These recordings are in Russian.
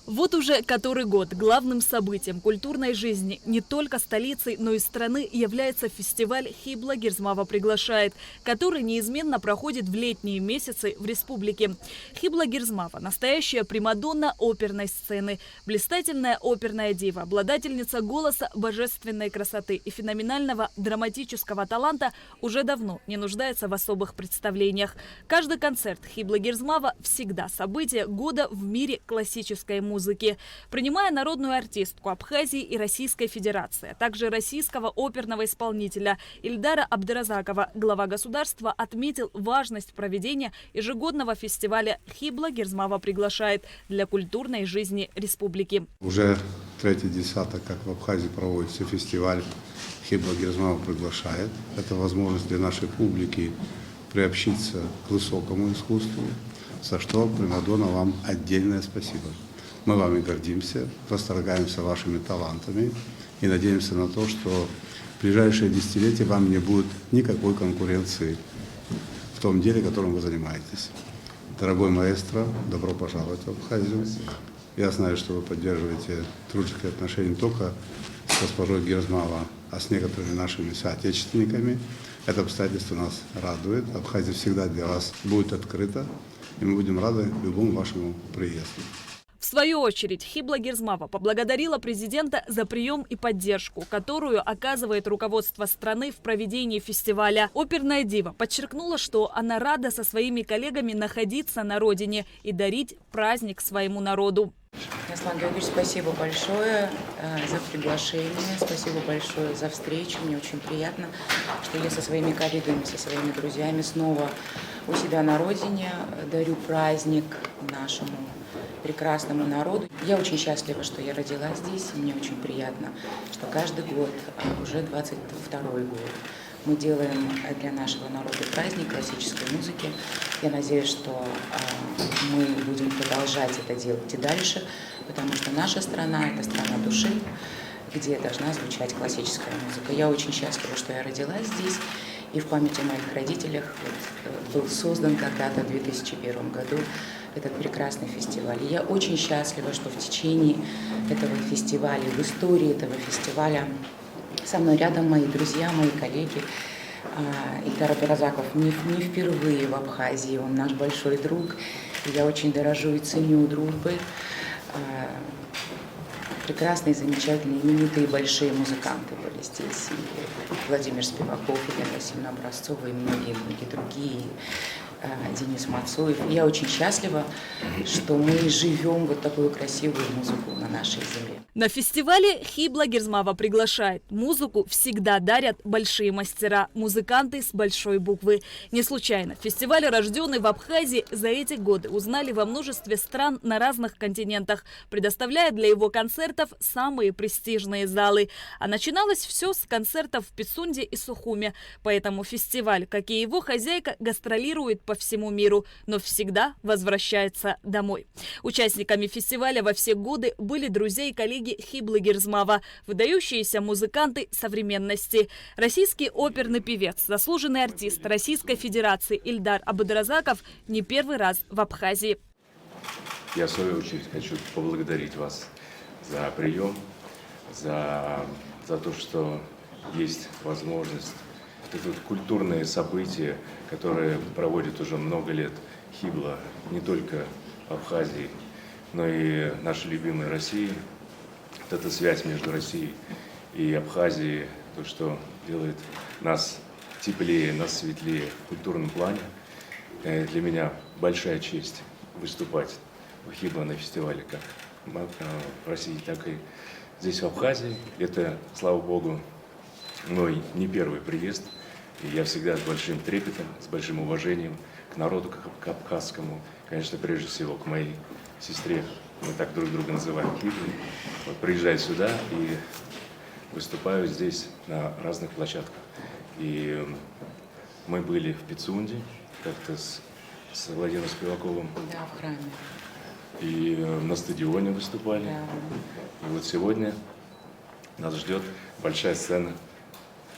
Вот уже который год главным событием культурной жизни не только столицы, но и страны является фестиваль «Хибла Гирзмава приглашает», который неизменно проходит в летние месяцы в республике. Хибла Гирзмава – настоящая примадонна оперной сцены, блистательная оперная дива, обладательница голоса божественной красоты и феноменального драматического таланта уже давно не нуждается в особых представлениях. Каждый концерт Хибла Гирзмава всегда событие года в мире классической музыки. Принимая народную артистку Абхазии и Российской Федерации, а также российского оперного исполнителя Ильдара Абдыразакова, глава государства отметил важность проведения ежегодного фестиваля «Хибла Гирзмава приглашает» для культурной жизни республики. Уже третий десяток, как в Абхазии проводится фестиваль «Хибла Гирзмава приглашает». Это возможность для нашей публики приобщиться к высокому искусству, за что, примадонна, вам отдельное спасибо. Мы вами гордимся, восторгаемся вашими талантами и надеемся на то, что в ближайшие десятилетия вам не будет никакой конкуренции в том деле, которым вы занимаетесь. Дорогой маэстро, добро пожаловать в Абхазию. Я знаю, что вы поддерживаете дружеские отношения не только с госпожой Гирзмава, а с некоторыми нашими соотечественниками. Это обстоятельство нас радует. Абхазия всегда для вас будет открыта, и мы будем рады любому вашему приезду. В свою очередь, Хибла Гирзмава поблагодарила президента за прием и поддержку, которую оказывает руководство страны в проведении фестиваля. Оперная дива подчеркнула, что она рада со своими коллегами находиться на родине и дарить праздник своему народу. Аслан Георгиевич, спасибо большое за приглашение, спасибо большое за встречу. Мне очень приятно, что я со своими коллегами, со своими друзьями снова у себя на родине дарю праздник нашему прекрасному народу. Я очень счастлива, что я родилась здесь, и мне очень приятно, что каждый год, уже 22-й год, мы делаем для нашего народа праздник классической музыки. Я надеюсь, что мы будем продолжать это делать и дальше, потому что наша страна – это страна души, где должна звучать классическая музыка. Я очень счастлива, что я родилась здесь, и в память о моих родителях был создан когда-то в 2001 году этот прекрасный фестиваль. И я очень счастлива, что в течение этого фестиваля, в истории этого фестиваля со мной рядом мои друзья, мои коллеги. Ильдар Абдыразаков не впервые в Абхазии, он наш большой друг. И я очень дорожу и ценю дружбы. Прекрасные, замечательные, именитые большие музыканты были здесь. И Владимир Спиваков, и Елена Васильевна Образцова, и многие другие. Денис Мацуев. Я очень счастлива, что мы живем вот такую красивую музыку на нашей земле. На фестивале Хибла Гирзмава приглашает. Музыку всегда дарят большие мастера, музыканты с большой буквы. Не случайно фестиваль, рожденный в Абхазии, за эти годы узнали во множестве стран на разных континентах, предоставляя для его концертов самые престижные залы. А начиналось все с концертов в Пицунде и Сухуме. Поэтому фестиваль, как и его хозяйка, гастролирует по всему миру, но всегда возвращается домой. Участниками фестиваля во все годы были друзья и коллеги Хиблы Гирзмава, выдающиеся музыканты современности. Российский оперный певец, заслуженный артист Российской Федерации Ильдар Абдыразаков не первый раз в Абхазии. Я, в свою очередь, хочу поблагодарить вас за прием, за то, что есть возможность. Это вот культурные события, которые проводят уже много лет Хибла, не только в Абхазии, но и нашей любимой России. Вот эта связь между Россией и Абхазией, то, что делает нас теплее, нас светлее в культурном плане. Для меня большая честь выступать в Хибла на фестивале как в России, так и здесь, в Абхазии. Это, слава богу, мой не первый приезд, и я всегда с большим трепетом, с большим уважением к народу, к абхазскому, конечно, прежде всего к моей сестре, мы так друг друга называем, Хиблой. Вот приезжаю сюда и выступаю здесь на разных площадках. И мы были в Пицунде, как-то с Владимиром Спиваковым. Да, в храме. И на стадионе выступали. Да. И вот сегодня нас ждет большая сцена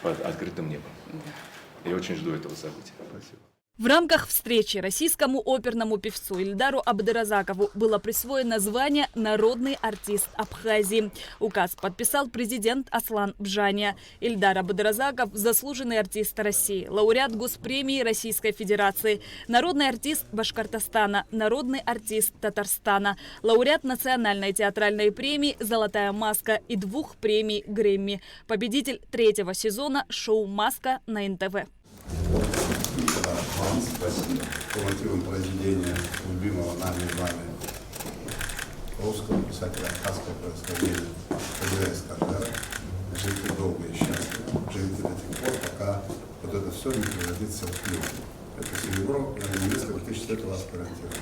под открытым небом. Да. Я очень жду этого события. Спасибо. В рамках встречи российскому оперному певцу Ильдару Абдыразакову было присвоено звание «Народный артист Абхазии». Указ подписал президент Аслан Бжаня. Ильдар Абдыразаков – заслуженный артист России, лауреат Госпремии Российской Федерации, народный артист Башкортостана, народный артист Татарстана, лауреат Национальной театральной премии «Золотая маска» и 2 премий Грэмми, победитель 3-го сезона шоу «Маска» на НТВ. Спасибо. По мотивам произведения любимого нами с вами русского писателя абхазского происхождения КГС Кашгара. Живите долго и счастливо. Живите до тех пор, пока вот это все не превратится в пиво. Это серебро, я на несколько тысяч лет вас гарантирую.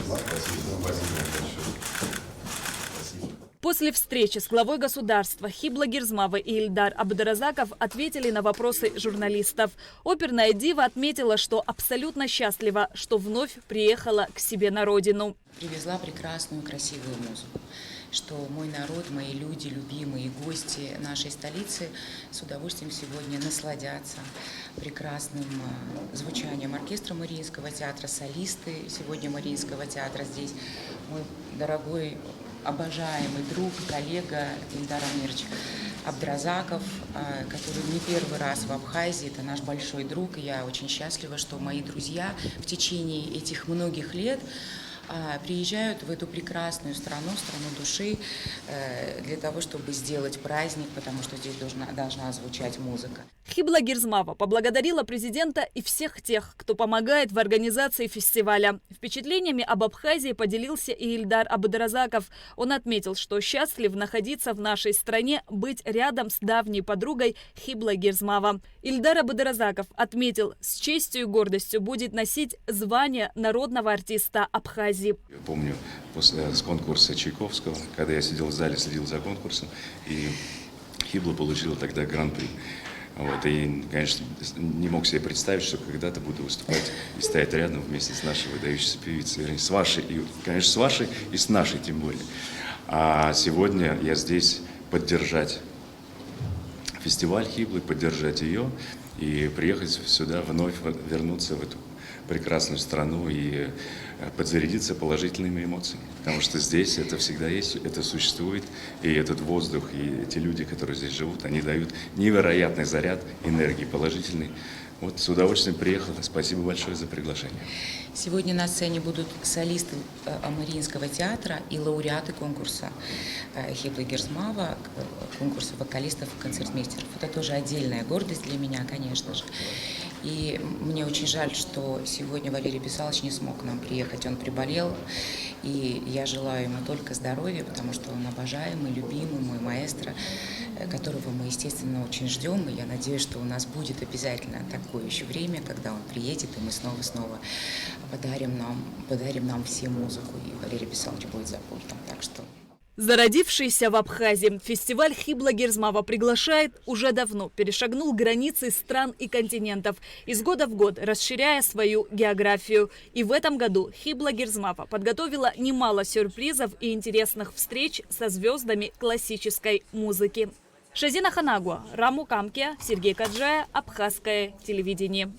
Спасибо большое. После встречи с главой государства Хибла Гирзмава и Ильдар Абдыразаков ответили на вопросы журналистов. Оперная дива отметила, что абсолютно счастлива, что вновь приехала к себе на родину. Привезла прекрасную, красивую музыку, что мой народ, мои люди, любимые гости нашей столицы с удовольствием сегодня насладятся прекрасным звучанием оркестра Мариинского театра, солисты сегодня Мариинского театра здесь. Мой дорогой, обожаемый друг, коллега Ильдар Амирович Абдыразаков, который не первый раз в Абхазии, это наш большой друг, и я очень счастлива, что мои друзья в течение этих многих лет приезжают в эту прекрасную страну, страну души, для того, чтобы сделать праздник, потому что здесь должна звучать музыка. Хибла Гирзмава поблагодарила президента и всех тех, кто помогает в организации фестиваля. Впечатлениями об Абхазии поделился и Ильдар Абдыразаков. Он отметил, что счастлив находиться в нашей стране, быть рядом с давней подругой Хибла Гирзмава. Ильдар Абдыразаков отметил, с честью и гордостью будет носить звание народного артиста Абхазии. Я помню, с конкурса Чайковского, когда я сидел в зале, следил за конкурсом, и Хибла получила тогда гран-при. Вот, и, конечно, не мог себе представить, что когда-то буду выступать и стоять рядом вместе с нашей выдающейся певицей, с вашей, и, конечно, с вашей и с нашей тем более. А сегодня я здесь поддержать фестиваль Хиблы, поддержать ее и приехать сюда, вновь вернуться в эту прекрасную страну и подзарядиться положительными эмоциями. Потому что здесь это всегда есть, это существует, и этот воздух, и эти люди, которые здесь живут, они дают невероятный заряд энергии положительной. Вот с удовольствием приехал. Спасибо большое за приглашение. Сегодня на сцене будут солисты Мариинского театра и лауреаты конкурса Хиблы Гирзмава, конкурса вокалистов и концертмейстеров. Это тоже отдельная гордость для меня, конечно же. И мне очень жаль, что сегодня Валерий Писалович не смог к нам приехать, он приболел. И я желаю ему только здоровья, потому что он обожаемый, любимый, мой маэстро, которого мы, естественно, очень ждем. И я надеюсь, что у нас будет обязательно такое еще время, когда он приедет, и мы снова подарим нам всем музыку. И Валерий Писалович будет за пультом. Так что... Зародившийся в Абхазии фестиваль Хибла Гирзмава приглашает уже давно, перешагнул границы стран и континентов, из года в год расширяя свою географию. И в этом году Хибла Гирзмава подготовила немало сюрпризов и интересных встреч со звездами классической музыки. Шазина Ханагуа, Раму Камке, Сергей Каджая, Абхазское телевидение.